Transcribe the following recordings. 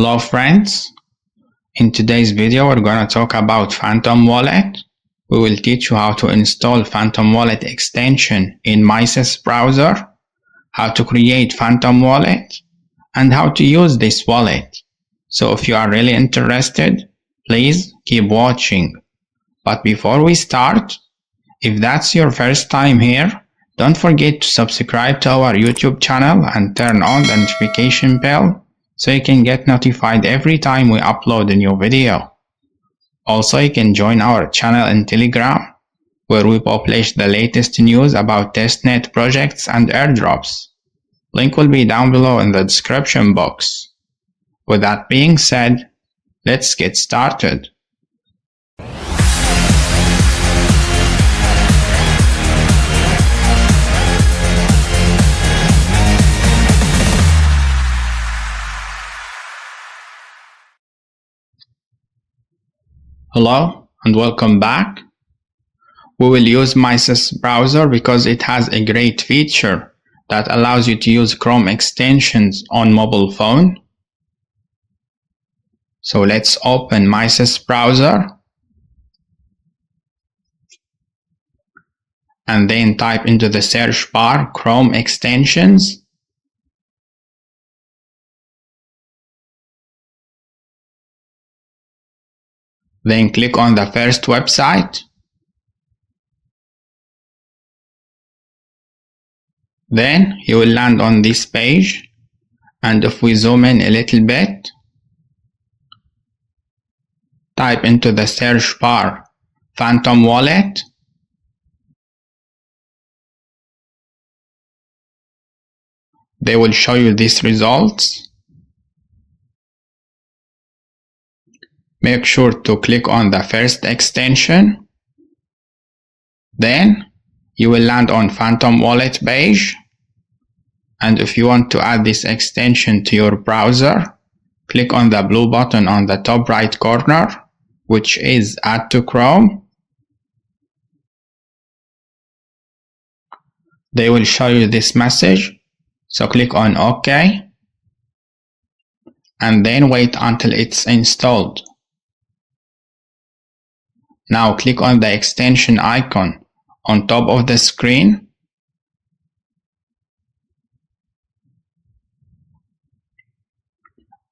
Hello friends, in today's video we're going to talk about Phantom Wallet. We will teach you how to install Phantom Wallet extension in Mises browser, how to create Phantom Wallet, and how to use this wallet. So if you are really interested, please keep watching. But before we start, if that's your first time here, don't forget to subscribe to our YouTube channel and turn on the notification bell so you can get notified every time we upload a new video. Also, you can join our channel in Telegram, where we publish the latest news about Testnet projects and airdrops. Link will be down below in the description box. With that being said, let's get started. Hello and welcome back. We will use Mises browser because it has a great feature that allows you to use Chrome extensions on mobile phone. So let's open Mises browser and then type into the search bar Chrome extensions. Then click on the first website. Then you will land on this page, and if we zoom in a little bit, type into the search bar Phantom Wallet. They will show you these results. Make sure to click on the first extension. Then you will land on Phantom Wallet page. And if you want to add this extension to your browser, click on the blue button on the top right corner, which is Add to Chrome. They will show you this message, so click on OK. And then wait until it's installed. Now click on the extension icon on top of the screen.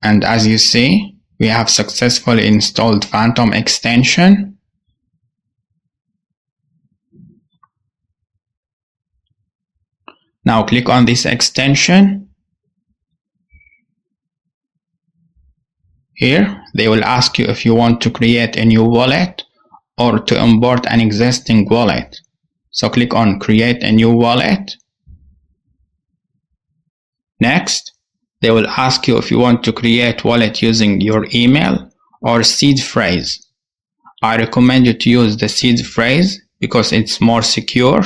And as you see, we have successfully installed Phantom extension. Now click on this extension. Here, they will ask you if you want to create a new wallet or to import an existing wallet. So click on Create a new wallet. Next, they will ask you if you want to create wallet using your email or seed phrase. I recommend you to use the seed phrase because it's more secure.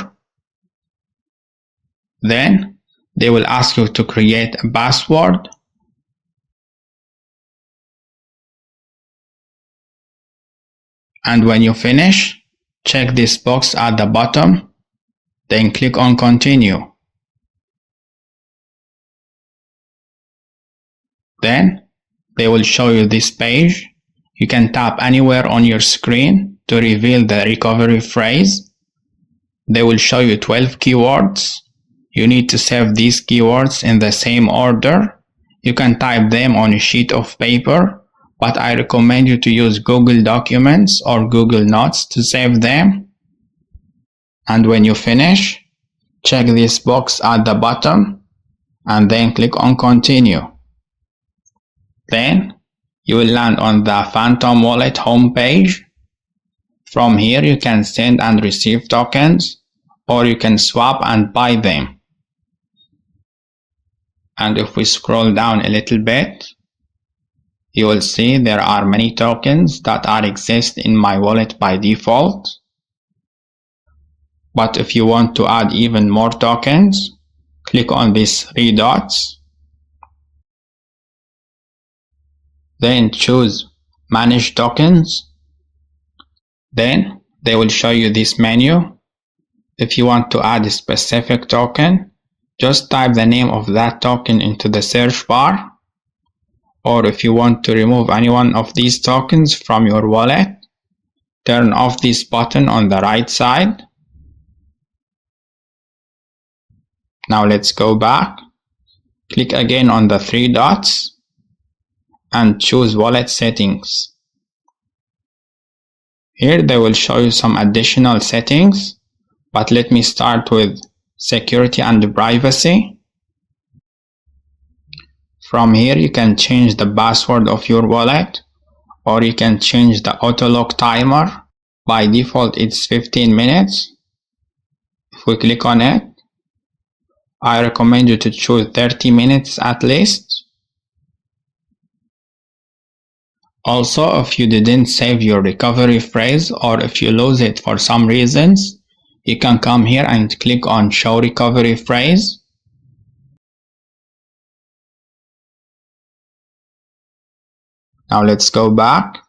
Then, they will ask you to create a password. And when you finish, check this box at the bottom, then click on Continue. Then, they will show you this page. You can tap anywhere on your screen to reveal the recovery phrase. They will show you 12 keywords. You need to save these keywords in the same order. You can type them on a sheet of paper, but I recommend you to use Google Documents or Google Notes to save them. And when you finish, check this box at the bottom and then click on Continue. Then you will land on the Phantom Wallet homepage. From here you can send and receive tokens, or you can swap and buy them. And if we scroll down a little bit, you will see there are many tokens that exist in my wallet by default. But if you want to add even more tokens, click on these three dots. Then choose Manage Tokens. Then they will show you this menu. If you want to add a specific token, just type the name of that token into the search bar. or if you want to remove any one of these tokens from your wallet, turn off this button on the right side. Now let's go back. Click again on the three dots and choose wallet settings. Here they will show you some additional settings, but let me start with security and privacy. From here you can change the password of your wallet, or you can change the auto lock timer. By default it's 15 minutes. If we click on it, I recommend you to choose 30 minutes at least. Also, if you didn't save your recovery phrase, or if you lose it for some reasons, you can come here and click on show recovery phrase. Now let's go back,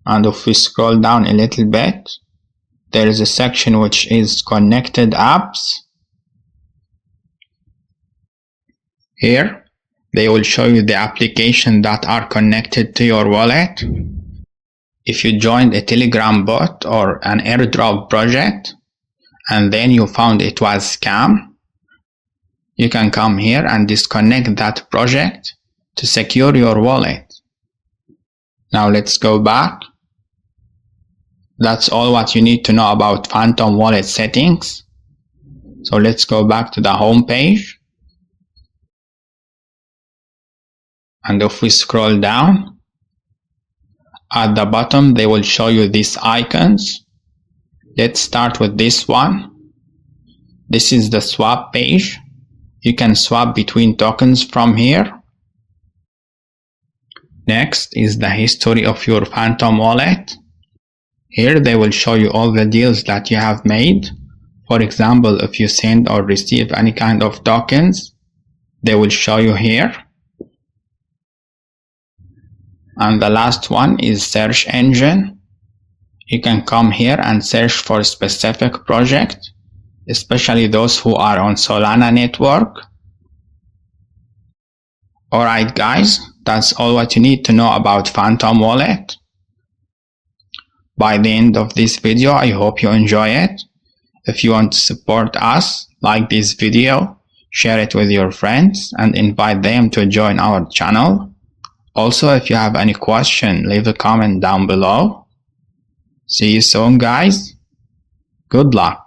and if we scroll down a little bit, there is a section which is connected apps. Here they will show you the applications that are connected to your wallet. If you joined a Telegram bot or an airdrop project and then you found it was scam, you can come here and disconnect that project to secure your wallet. Now let's go back. That's all what you need to know about Phantom Wallet settings. So let's go back to the home page. And if we scroll down, at the bottom they will show you these icons. Let's start with this one. This is the swap page. You can swap between tokens from here. Next is the history of your Phantom Wallet. Here they will show you all the deals that you have made. For example, if you send or receive any kind of tokens, they will show you here. And the last one is search engine. You can come here and search for a specific project, especially those who are on Solana network. Alright guys, that's all what you need to know about Phantom Wallet. By the end of this video, I hope you enjoy it. If you want to support us, like this video, share it with your friends, and invite them to join our channel. Also, if you have any question, leave a comment down below. See you soon guys. Good luck.